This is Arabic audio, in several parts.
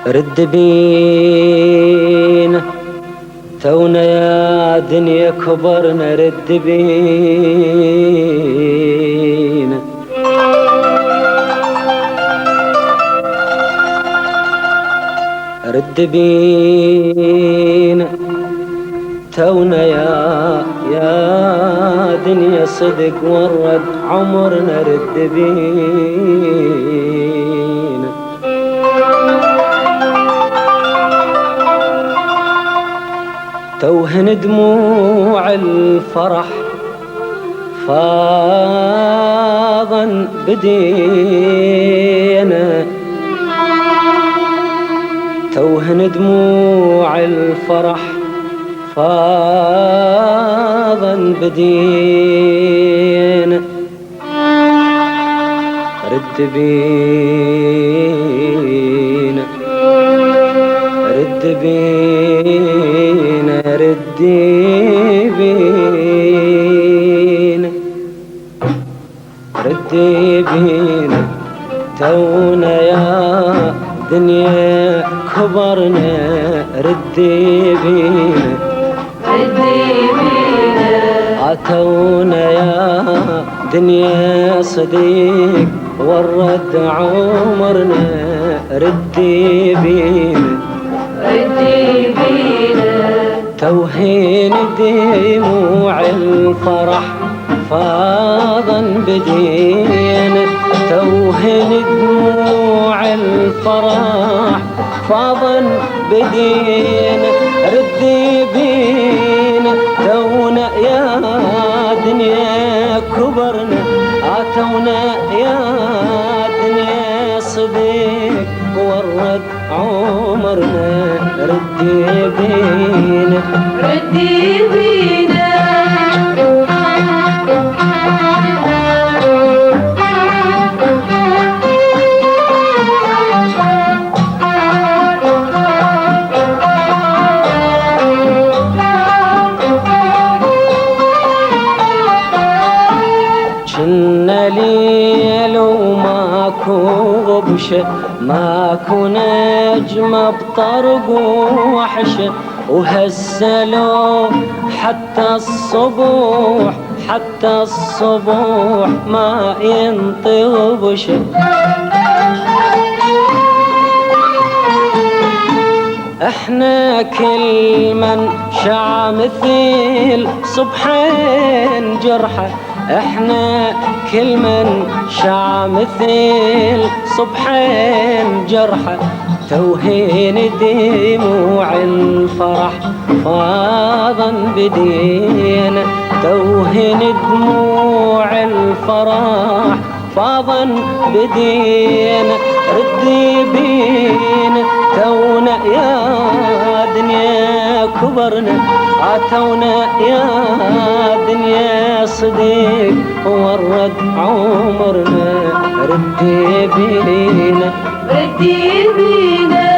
رد بينا تونا يا دنيا كبرنا، رد بينا رد بينا تونا يا دنيا صدق ورد عمرنا، رد بينا توهن دموع الفرح فاضا بدينا، توهن دموع الفرح فاضا بدينا، رد بينا رد بينا رد بينا رد بينا تونا يا دنيا كبرنا، رد بينا رد بينا عتونا يا دنيا صديق ورد عمرنا، رد بينا رد بينا توهين دموع الفرح فاضا بدينا، توهين دموع الفرح فاضا بدينا، رد بينا تونا يا دنيا كبرنا، عتونا يا دنيا صديق ورد عمرنا، رد بينا رد بينا كنا ليل وماكو غبشة، ماكو نجمة بطرق وحشة، وهسه لو حتى الصبح حتى الصبح ما ينطبشه، احنا كل من شع مثيل صبحين جرحه، احنا كل من شع مثيل صبحين جرحه، توهين دموع الفرح فاضا بدينا، توهين دموع الفرح فاضا بدينا، رد بينا تونا يا دنيا كبرنا، عتونا يا دنيا صديق ورد عمرنا، رد بينا رد بينا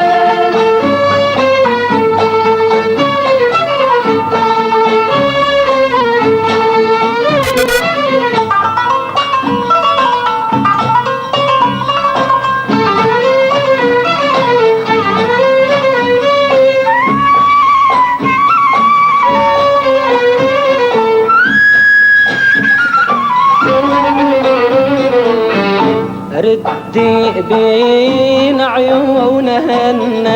ردي بين عيونهن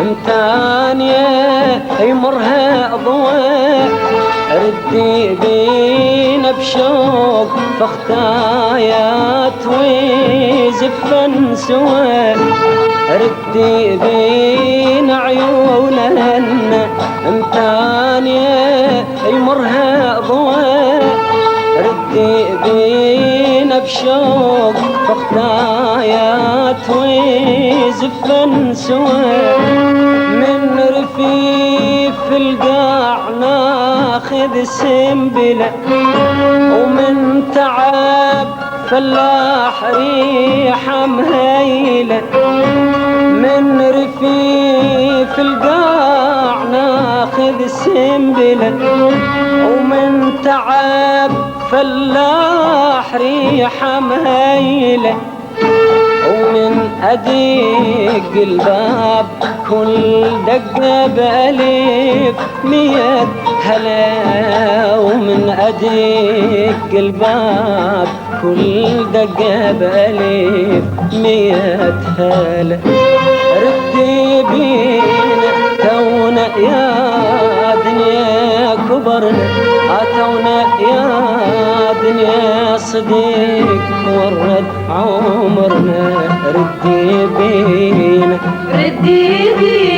امتانية يمرها ضوء، ردي بين بشوق فاختايات ويزفن سوا، ردي بين عيونهن امتانية يمرها ضوء، ردي بين بشوق فاختايات ويزفن سوا، من رفيف القاع ناخذ سنبلة، ومن تعب فلاح ريحة مهيلة، من رفيف القاع ناخذ سنبلة، ومن تعب فلاح ريحة مهيلة، ومن أديق الباب كل دقة بألف مية هلا، ومن أديق الباب كل دقة بألف مية هلا. ردي بينا تونا يا دنيا كبرنا، تونا يا دنيا صديق ورد عمرنا. ردي بينا ردي بينا